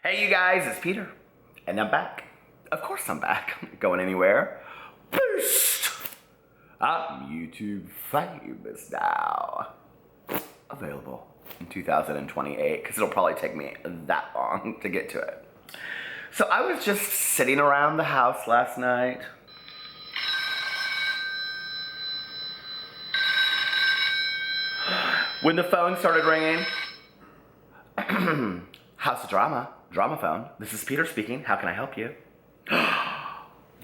Hey you guys, it's Peter, and I'm back. Of course I'm back. I'm not going anywhere. Boost! I'm YouTube famous now. Available in 2028, because it'll probably take me that long to get to it. So I was just sitting around the house last night. When the phone started ringing. House of Drama, drama phone. This is Peter speaking. How can I help you?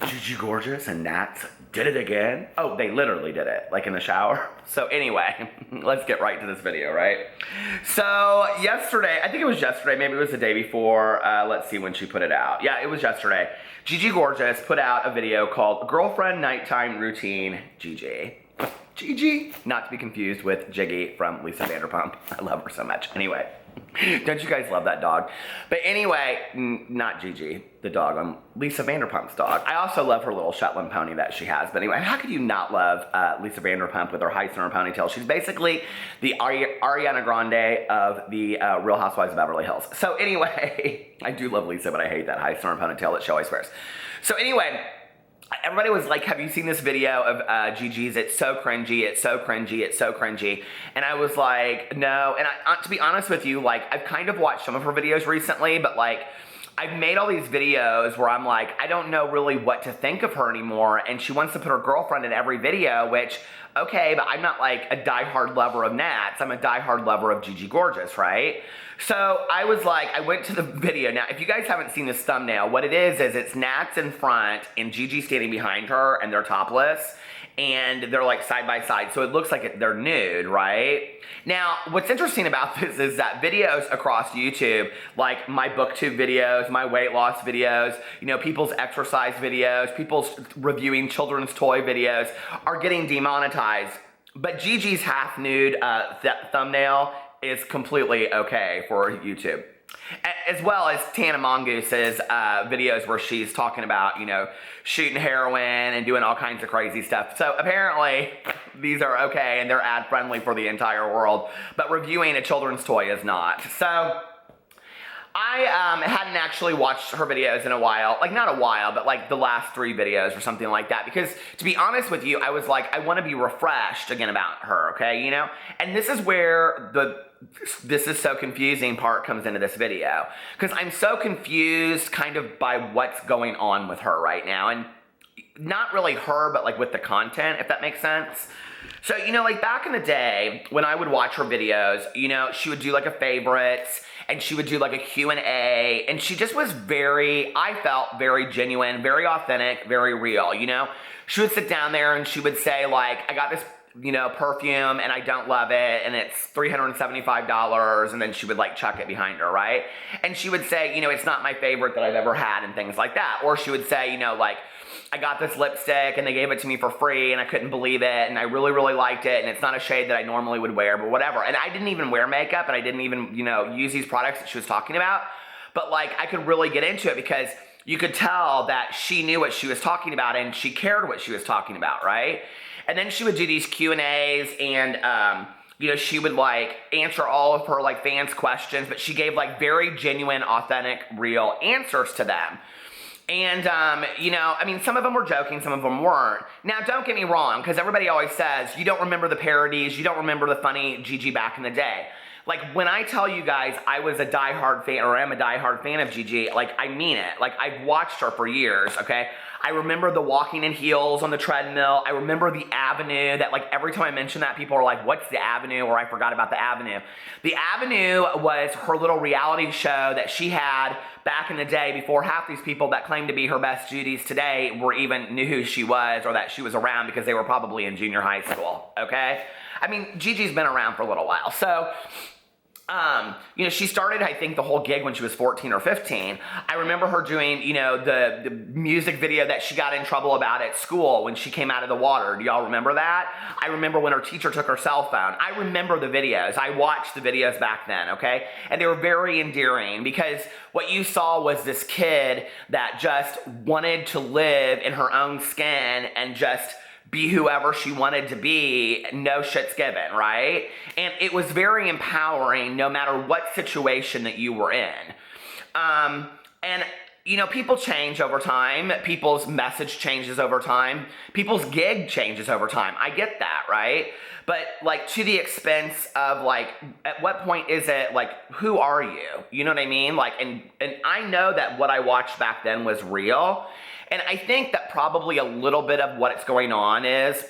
Gigi Gorgeous and Nats did it again. Oh, they literally did it, like in the shower. So anyway, let's get right to this video, right? So yesterday, I think it was yesterday, maybe it was the day before. Let's see when she put it out. Yeah, it was yesterday. Gigi Gorgeous put out a video called Girlfriend Nighttime Routine Gigi. Gigi, not to be confused with Gigi from Lisa Vanderpump. I love her so much. Anyway, don't you guys love that dog? But anyway, not Gigi, the dog on Lisa Vanderpump's dog. I also love her little Shetland pony that she has. But anyway, how could you not love Lisa Vanderpump with her heights and her ponytail? She's basically the Ariana Grande of the Real Housewives of Beverly Hills. So anyway, I do love Lisa, but I hate that heights and her ponytail that she always wears. So anyway, everybody was like, have you seen this video of Gigi's? It's so cringy, it's so cringy, it's so cringy. And I was like, no. And to be honest with you, like, I've kind of watched some of her videos recently, but like, I've made all these videos where I'm like, I don't know really what to think of her anymore. And she wants to put her girlfriend in every video, which, okay, but I'm not like a diehard lover of Nats. I'm a diehard lover of Gigi Gorgeous, right? So I was like, I went to the video. Now, if you guys haven't seen this thumbnail, what it is it's Nats in front and Gigi standing behind her and they're topless and they're like side by side. So it looks like they're nude, right? Now, what's interesting about this is that videos across YouTube, like my booktube videos, my weight loss videos, you know, people's exercise videos, people's reviewing children's toy videos are getting demonetized. But Gigi's half nude thumbnail is completely okay for YouTube. As well as Tana Mongoose's videos where she's talking about, you know, shooting heroin and doing all kinds of crazy stuff. So apparently these are okay and they're ad friendly for the entire world, but reviewing a children's toy is not. So I hadn't actually watched her videos in a while, like not a while, but like the last 3 videos or something like that, because to be honest with you, I was like, I want to be refreshed again about her, okay, you know? And this is where this is so confusing part comes into this video, because I'm so confused kind of by what's going on with her right now, and not really her, but like with the content, if that makes sense. So, you know, like back in the day when I would watch her videos, you know, she would do like a favorites and she would do like a Q&A, and she just was I felt very genuine, very authentic, very real, you know? She would sit down there and she would say like, I got this, you know, perfume and I don't love it and it's $375, and then she would like chuck it behind her, right? And she would say, you know, it's not my favorite that I've ever had and things like that. Or she would say, you know, like, I got this lipstick and they gave it to me for free and I couldn't believe it and I really, really liked it and it's not a shade that I normally would wear, but whatever. And I didn't even wear makeup and I didn't even, you know, use these products that she was talking about. But like, I could really get into it because you could tell that she knew what she was talking about and she cared what she was talking about, right? And then she would do these Q&As and, you know, she would like answer all of her like fans' questions, but she gave like very genuine, authentic, real answers to them. And, you know, I mean, some of them were joking, some of them weren't. Now, don't get me wrong, because everybody always says, you don't remember the parodies, you don't remember the funny Gigi back in the day. Like, when I tell you guys I was a diehard fan, or am a diehard fan of Gigi, like, I mean it. Like, I've watched her for years, okay? I remember the walking in heels on the treadmill. I remember the Avenue that, like, every time I mention that, people are like, what's the Avenue? Or I forgot about the Avenue. The Avenue was her little reality show that she had back in the day before half these people that claim to be her best Judies today were even knew who she was or that she was around, because they were probably in junior high school, okay? I mean, Gigi's been around for a little while. So, you know, she started, I think, the whole gig when she was 14 or 15. I remember her doing, you know, the music video that she got in trouble about at school when she came out of the water. Do y'all remember that? I remember when her teacher took her cell phone. I remember the videos. I watched the videos back then, okay? And they were very endearing, because what you saw was this kid that just wanted to live in her own skin and just be whoever she wanted to be, no shit's given, right? And it was very empowering no matter what situation that you were in. And you know, people change over time. People's message changes over time. People's gig changes over time. I get that, right? But like to the expense of like, at what point is it like, who are you? You know what I mean? Like, and I know that what I watched back then was real. And I think that probably a little bit of what's going on is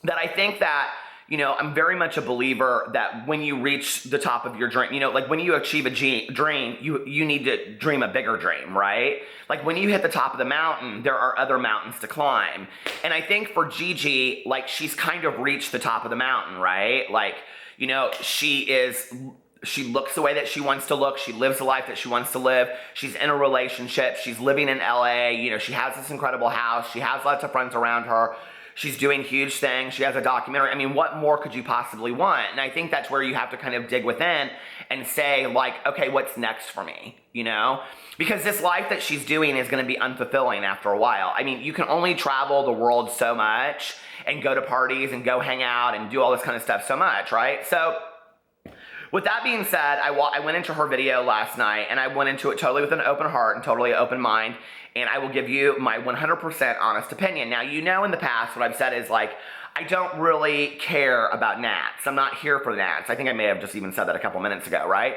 that I think that, you know, I'm very much a believer that when you reach the top of your dream, you know, like when you achieve a dream, you need to dream a bigger dream, right? Like when you hit the top of the mountain, there are other mountains to climb. And I think for Gigi, like she's kind of reached the top of the mountain, right? Like, you know, she looks the way that she wants to look. She lives the life that she wants to live. She's in a relationship. She's living in LA. You know, she has this incredible house. She has lots of friends around her. She's doing huge things. She has a documentary. I mean, what more could you possibly want? And I think that's where you have to kind of dig within and say, like, okay, what's next for me? You know? Because this life that she's doing is going to be unfulfilling after a while. I mean, you can only travel the world so much and go to parties and go hang out and do all this kind of stuff so much, right? So with that being said, I went into her video last night and I went into it totally with an open heart and totally open mind. And I will give you my 100% honest opinion. Now, you know in the past what I've said is like, I don't really care about gnats. I'm not here for gnats. I think I may have just even said that a couple minutes ago, right?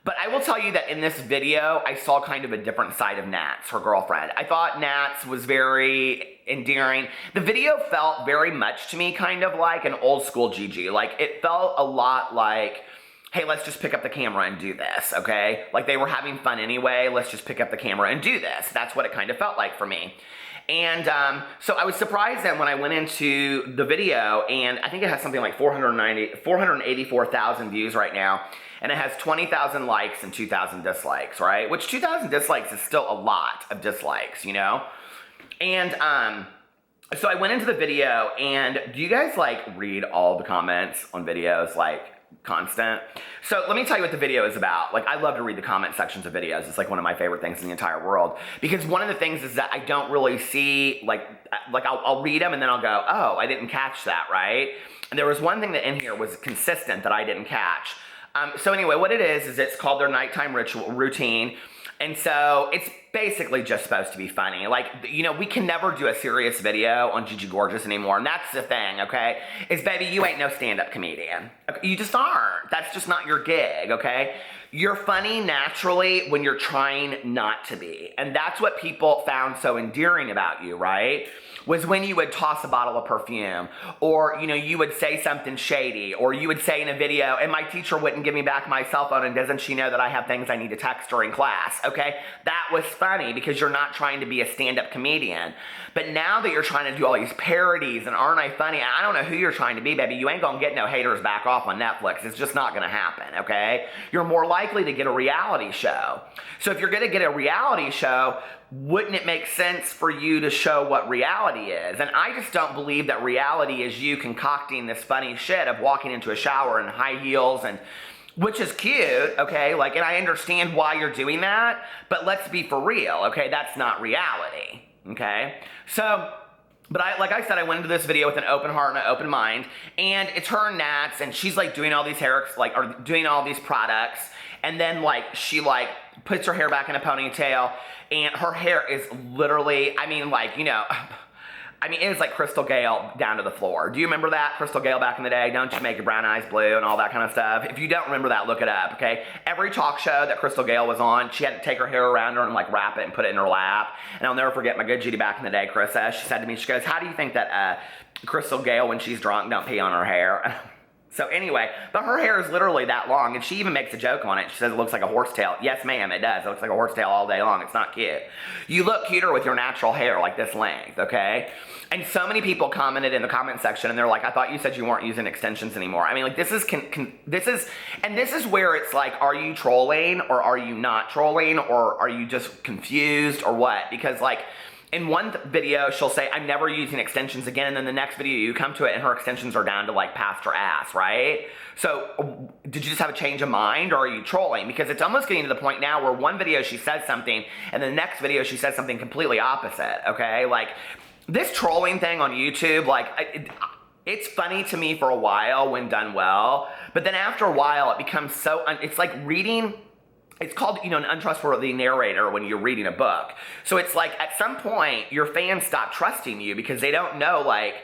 But I will tell you that in this video, I saw kind of a different side of Nats, her girlfriend. I thought Nats was very endearing. The video felt very much to me kind of like an old school Gigi. Like it felt a lot like, hey, let's just pick up the camera and do this, okay? Like they were having fun anyway, let's just pick up the camera and do this. That's what it kind of felt like for me. And so I was surprised then when I went into the video, and I think it has something like 484,000 views right now, and it has 20,000 likes and 2,000 dislikes, right? Which 2,000 dislikes is still a lot of dislikes, you know? And so I went into the video, and do you guys like read all the comments on videos, like constant? So let me tell you what the video is about. Like, I love to read the comment sections of videos. It's like one of my favorite things in the entire world, because one of the things is that I don't really see, like I'll read them and then I'll go, oh, I didn't catch that, right? And there was one thing that in here was consistent that I didn't catch. So anyway, what it is it's called their nighttime routine. And so it's basically just supposed to be funny. Like, you know, we can never do a serious video on Gigi Gorgeous anymore. And that's the thing, okay? Is, baby, you ain't no stand-up comedian. Okay? You just aren't. That's just not your gig, okay? You're funny naturally when you're trying not to be. And that's what people found so endearing about you, right? Was when you would toss a bottle of perfume, or, you know, you would say something shady, or you would say in a video, and my teacher wouldn't give me back my cell phone, and doesn't she know that I have things I need to text her in class, okay? That was funny because you're not trying to be a stand-up comedian. But now that you're trying to do all these parodies and aren't I funny, I don't know who you're trying to be, baby. You ain't gonna get no haters back off on Netflix. It's just not gonna happen, okay? You're more likely to get a reality show. So if you're gonna get a reality show, wouldn't it make sense for you to show what reality is? And I just don't believe that reality is you concocting this funny shit of walking into a shower in high heels, and which is cute, okay? Like, and I understand why you're doing that, but let's be for real, okay? That's not reality, okay? So, but like I said, I went into this video with an open heart and an open mind, and it's her and Nats, and she's like doing all these or doing all these products, and then like she like puts her hair back in a ponytail, and her hair is literally, I mean, like, you know, I mean, it is like Crystal Gale down to the floor. Do you remember that? Crystal Gale back in the day? Don't you make your brown eyes blue and all that kind of stuff? If you don't remember that, look it up, okay? Every talk show that Crystal Gale was on, she had to take her hair around her and like wrap it and put it in her lap. And I'll never forget my good Judy back in the day, Carissa. She said to me, she goes, how do you think that Crystal Gale, when she's drunk, don't pee on her hair? So anyway, but her hair is literally that long, and she even makes a joke on it. She says it looks like a horsetail. Yes, ma'am, it does. It looks like a horsetail all day long. It's not cute. You look cuter with your natural hair like this length, okay? And so many people commented in the comment section, and they're like, I thought you said you weren't using extensions anymore. I mean, like, this is where it's like, are you trolling, or are you not trolling, or are you just confused, or what? Because, like, in one video, she'll say, I'm never using extensions again, and then the next video, you come to it, and her extensions are down to, like, past her ass, right? So, did you just have a change of mind, or are you trolling? Because it's almost getting to the point now where one video she says something, and the next video she says something completely opposite, okay? Like, this trolling thing on YouTube, like, it's funny to me for a while when done well, but then after a while, it becomes so, it's like reading it's called, you know, an untrustworthy narrator when you're reading a book. So it's like at some point your fans stop trusting you because they don't know, like,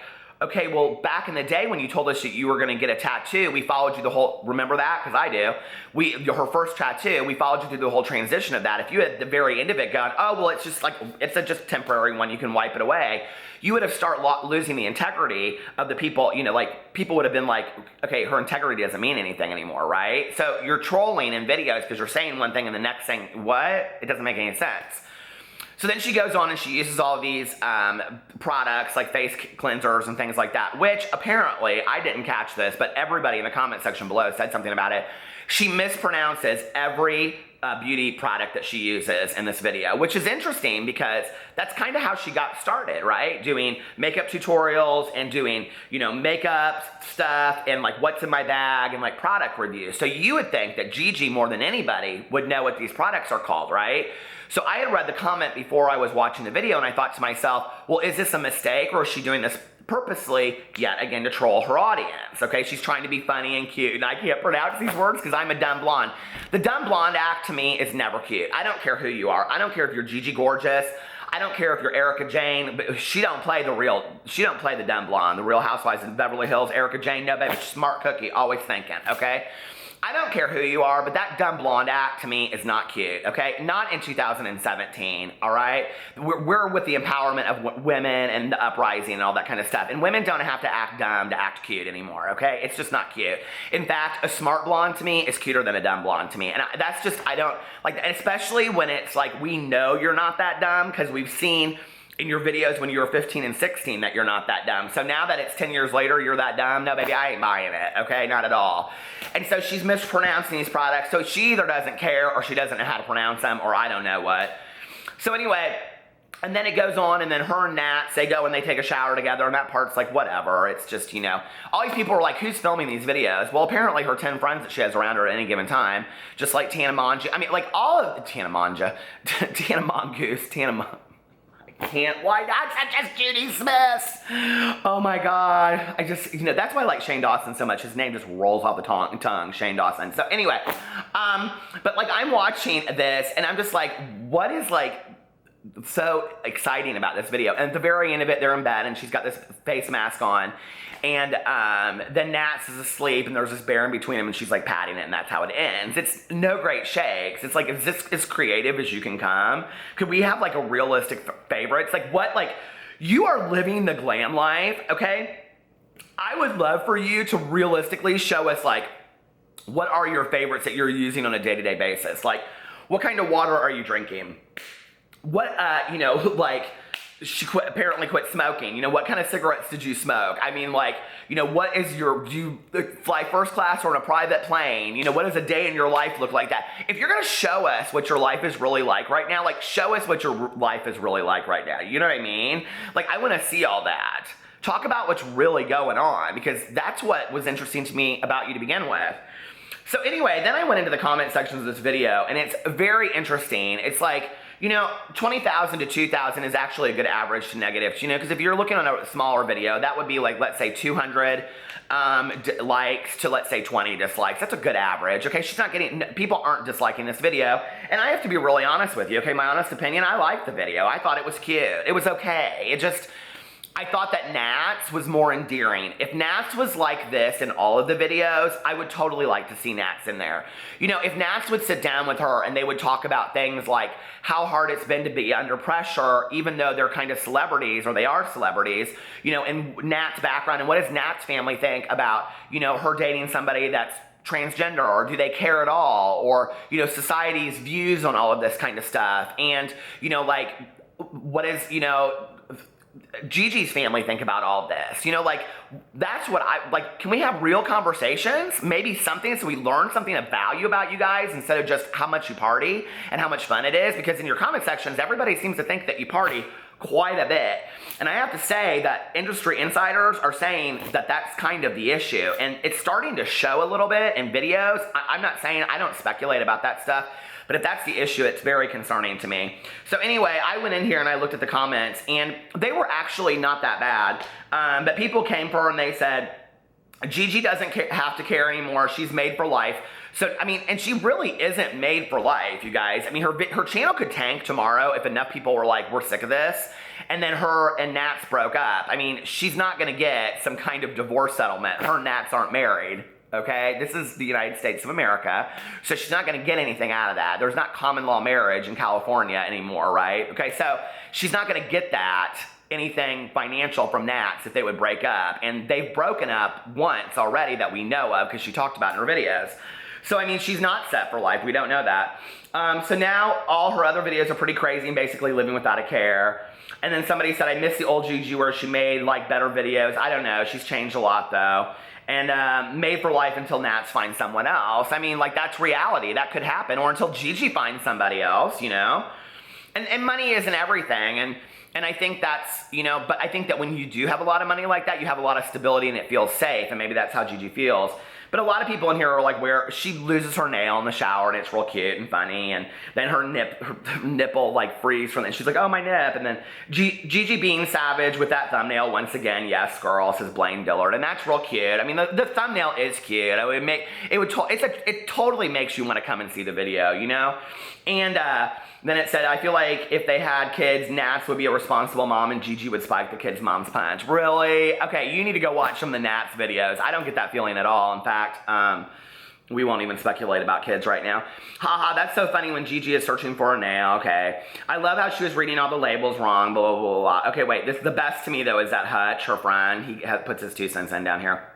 okay, well, back in the day when you told us that you were going to get a tattoo, we followed you the whole, remember that? Because I do. Her first tattoo, we followed you through the whole transition of that. If you had the very end of it gone, oh, well, it's just like, it's a just temporary one, you can wipe it away, you would have started losing the integrity of the people, you know, like, people would have been like, okay, her integrity doesn't mean anything anymore, right? So you're trolling in videos because you're saying one thing and the next thing, what? It doesn't make any sense. So then she goes on and she uses all of these products like face cleansers and things like that, which apparently, I didn't catch this, but everybody in the comment section below said something about it. She mispronounces every beauty product that she uses in this video, which is interesting because that's kind of how she got started, right? Doing makeup tutorials and doing, you know, makeup stuff and like what's in my bag and like product reviews. So you would think that Gigi, more than anybody, would know what these products are called, right? So I had read the comment before I was watching the video and I thought to myself, well, is this a mistake or is she doing this purposely, yet again, to troll her audience? Okay, she's trying to be funny and cute, and I can't pronounce these words because I'm a dumb blonde. The dumb blonde act to me is never cute. I don't care who you are. I don't care if you're Gigi Gorgeous. I don't care if you're Erica Jane, but she don't play the dumb blonde, the Real Housewives of Beverly Hills, Erica Jane, no baby, smart cookie, always thinking, okay? I don't care who you are, but that dumb blonde act to me is not cute, okay? Not in 2017, all right? We're with the empowerment of women and the uprising and all that kind of stuff. And women don't have to act dumb to act cute anymore, okay? It's just not cute. In fact, a smart blonde to me is cuter than a dumb blonde to me. And that's just, I don't, like, especially when it's like, we know you're not that dumb because we've seen in your videos when you were 15 and 16 that you're not that dumb. So now that it's 10 years later, you're that dumb? No, baby, I ain't buying it, okay? Not at all. And so she's mispronouncing these products, so she either doesn't care or she doesn't know how to pronounce them or I don't know what. So anyway, and then it goes on and then her and Nats, they go and they take a shower together and that part's like, whatever. It's just, you know, all these people are like, who's filming these videos? Well, apparently her 10 friends that she has around her at any given time, just like Tana Mongeau. I mean, like all of, Tana Mongeau, Tana Mongoose, Tana Mongeau. Can't, why not such as Judy Smith? Oh my God. I just, you know, that's why I like Shane Dawson so much. His name just rolls off the tongue, Shane Dawson. So anyway, but like I'm watching this and I'm just like, what is like so exciting about this video? And at the very end of it, they're in bed and she's got this face mask on. And then Nats is asleep and there's this bear in between them and she's like patting it and that's how it ends. It's no great shakes. It's like, is this as creative as you can come? Could we have like a realistic favorites? Like what, like you are living the glam life, okay? I would love for you to realistically show us like, what are your favorites that you're using on a day-to-day basis? Like what kind of water are you drinking? What, you know, like, she apparently quit smoking. You know, what kind of cigarettes did you smoke? I mean, like, you know, what is your, do you fly first class or in a private plane? You know, what does a day in your life look like that? If you're going to show us what your life is really like right now, like, show us what your life is really like right now. You know what I mean? Like, I want to see all that. Talk about what's really going on because that's what was interesting to me about you to begin with. So anyway, then I went into the comment sections of this video and it's very interesting. It's like, you know, 20,000 to 2,000 is actually a good average to negatives, you know, because if you're looking on a smaller video, that would be like, let's say 200 likes to, let's say 20 dislikes. That's a good average, okay? She's not getting, people aren't disliking this video, and I have to be really honest with you, okay? My honest opinion, I liked the video. I thought it was cute. It was okay. It just, I thought that Nats was more endearing. If Nats was like this in all of the videos, I would totally like to see Nats in there. You know, if Nats would sit down with her and they would talk about things like how hard it's been to be under pressure, even though they're kind of celebrities, or they are celebrities, you know, and Nat's background, and what does Nat's family think about, you know, her dating somebody that's transgender, or do they care at all, or, you know, society's views on all of this kind of stuff, and, you know, like, what is, you know, Gigi's family think about all this? You know, like, that's what I, like, can we have real conversations? Maybe something so we learn something of value about you guys instead of just how much you party and how much fun it is, because in your comment sections, everybody seems to think that you party quite a bit. And I have to say that industry insiders are saying that that's kind of the issue. And it's starting to show a little bit in videos. I'm not saying, I don't speculate about that stuff, but if that's the issue, it's very concerning to me. So anyway, I went in here and I looked at the comments and they were actually not that bad. But people came for her and they said, Gigi doesn't have to care anymore. She's made for life. So, I mean, and she really isn't made for life, you guys. I mean, her channel could tank tomorrow if enough people were like, we're sick of this. And then her and Nats broke up. I mean, she's not going to get some kind of divorce settlement. Her and Nats aren't married, okay? This is the United States of America. So she's not going to get anything out of that. There's not common law marriage in California anymore, right? Okay, so she's not going to get that, anything financial from Nats if they would break up. And they've broken up once already that we know of because she talked about in her videos. So, I mean, she's not set for life. We don't know that. So now all her other videos are pretty crazy and basically living without a care. And then somebody said, I miss the old Gigi where she made like better videos. I don't know. She's changed a lot though. And made for life until Nats finds someone else. I mean, like that's reality. That could happen. Or until Gigi finds somebody else, you know. And money isn't everything. And I think that's, you know, but I think that when you do have a lot of money like that, you have a lot of stability and it feels safe. And maybe that's how Gigi feels. But a lot of people in here are like where she loses her nail in the shower and it's real cute and funny. And then her nipple like frees from it. She's like, oh, my nip. And then Gigi being savage with that thumbnail once again. Yes, girl, says Blaine Dillard. And that's real cute. I mean, the thumbnail is cute. It totally makes you want to come and see the video, you know? And then it said, I feel like if they had kids, Nats would be a responsible mom and Gigi would spike the kid's mom's punch. Really? Okay, you need to go watch some of the Nats videos. I don't get that feeling at all. In fact, we won't even speculate about kids right now. Haha, that's so funny when Gigi is searching for a nail. Okay. I love how she was reading all the labels wrong, blah, blah, blah, blah. Okay, wait, the best to me though is that Hutch, her friend, he puts his 2 cents in down here.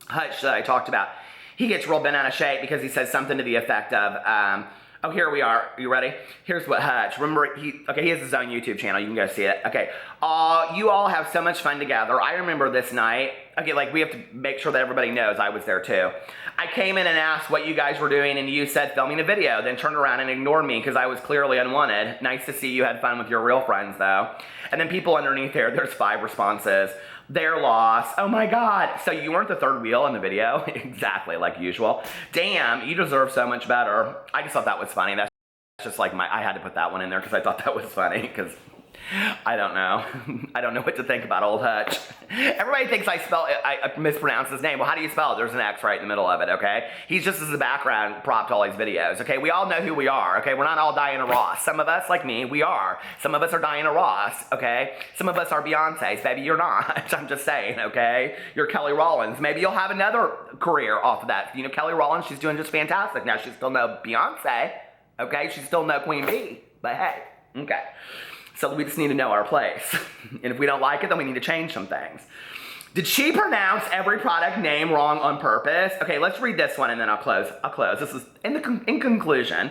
Hutch that I talked about, he gets real bent out of shape because he says something to the effect of, oh, here we are. Are you ready? Here's what Hutch. Remember, he has his own YouTube channel. You can go see it. Okay. You all have so much fun together. I remember this night. Okay, like we have to make sure that everybody knows I was there too. I came in and asked what you guys were doing and you said filming a video, then turned around and ignored me because I was clearly unwanted. Nice to see you had fun with your real friends though. And then people underneath there's 5 responses. Their loss. Oh my God. So you weren't the third wheel in the video? Exactly, like usual. Damn, you deserve so much better. I just thought that was funny. That's just like I had to put that one in there because I thought that was funny because I don't know. I don't know what to think about old Hutch. Everybody thinks I mispronounce his name. Well, how do you spell it? There's an X right in the middle of it, okay? He's just as a background prop to all these videos, okay? We all know who we are, okay? We're not all Diana Ross. Some of us, like me, we are. Some of us are Diana Ross, okay? Some of us are Beyonce's. Baby, you're not. I'm just saying, okay? You're Kelly Rollins. Maybe you'll have another career off of that. You know, Kelly Rollins, she's doing just fantastic. Now, she's still no Beyonce, okay? She's still no Queen Bee. But hey, okay. So we just need to know our place. And if we don't like it, then we need to change some things. Did she pronounce every product name wrong on purpose? Okay, let's read this one and then I'll close. This is in conclusion.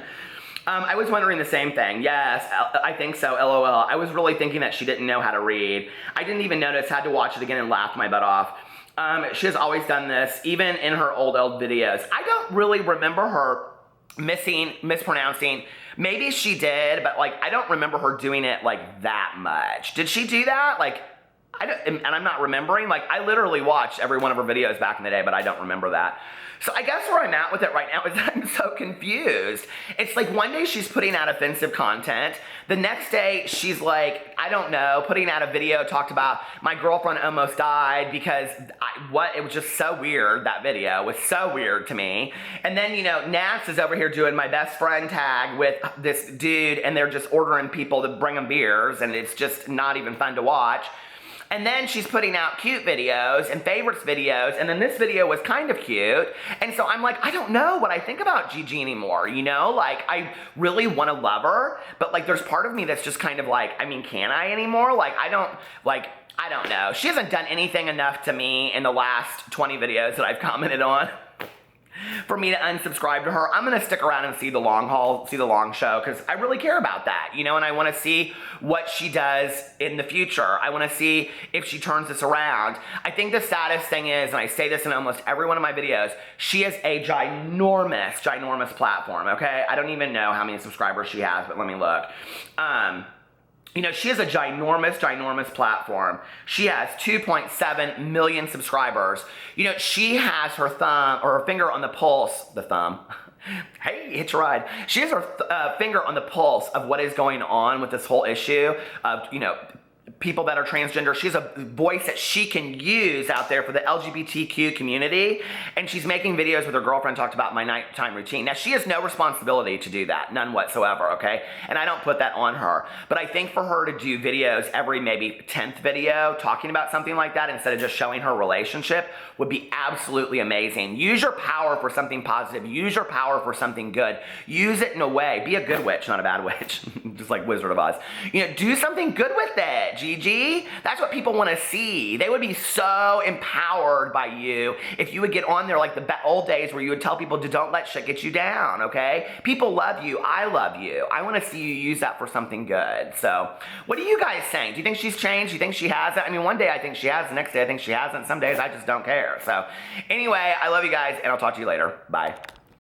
I was wondering the same thing. Yes, I think so, LOL. I was really thinking that she didn't know how to read. I didn't even notice, had to watch it again and laughed my butt off. She has always done this, even in her old videos. I don't really remember her mispronouncing. Maybe she did, but like I don't remember her doing it like that much. Did she do that? Like, and I'm not remembering. Like I literally watched every one of her videos back in the day, but I don't remember that. So I guess where I'm at with it right now is that I'm so confused. It's like one day she's putting out offensive content. The next day she's like, I don't know, putting out a video talked about my girlfriend almost died because it was just so weird. That video was so weird to me. And then, you know, Nats is over here doing my best friend tag with this dude and they're just ordering people to bring them beers and it's just not even fun to watch. And then she's putting out cute videos and favorites videos, and then this video was kind of cute. And so I'm like, I don't know what I think about Gigi anymore, you know? Like, I really want to love her, but like, there's part of me that's just kind of like, I mean, can I anymore? Like, I don't know. She hasn't done anything enough to me in the last 20 videos that I've commented on for me to unsubscribe to her. I'm going to stick around and see the long haul, see the long show, because I really care about that, you know, and I want to see what she does in the future. I want to see if she turns this around. I think the saddest thing is, and I say this in almost every one of my videos, she has a ginormous platform, okay? I don't even know how many subscribers she has, but let me look. You know, she has a ginormous platform. She has 2.7 million subscribers. You know, she has her thumb, or her finger on the pulse, hey, hitch a ride. She has her finger on the pulse of what is going on with this whole issue of, you know, people that are transgender. She's a voice that she can use out there for the LGBTQ community, and she's making videos with her girlfriend, talked about my nighttime routine. Now, she has no responsibility to do that, none whatsoever, okay? And I don't put that on her. But I think for her to do videos every maybe 10th video talking about something like that instead of just showing her relationship would be absolutely amazing. Use your power for something positive. Use your power for something good. Use it in a way. Be a good witch, not a bad witch. Just like Wizard of Oz. You know, do something good with it, Gigi. That's what people want to see. They would be so empowered by you if you would get on there like the old days where you would tell people to don't let shit get you down, okay? People love you. I love you. I want to see you use that for something good. So, what are you guys saying? Do you think she's changed? Do you think she hasn't? I mean, one day I think she has, the next day I think she hasn't. Some days I just don't care. So, anyway, I love you guys, and I'll talk to you later. Bye.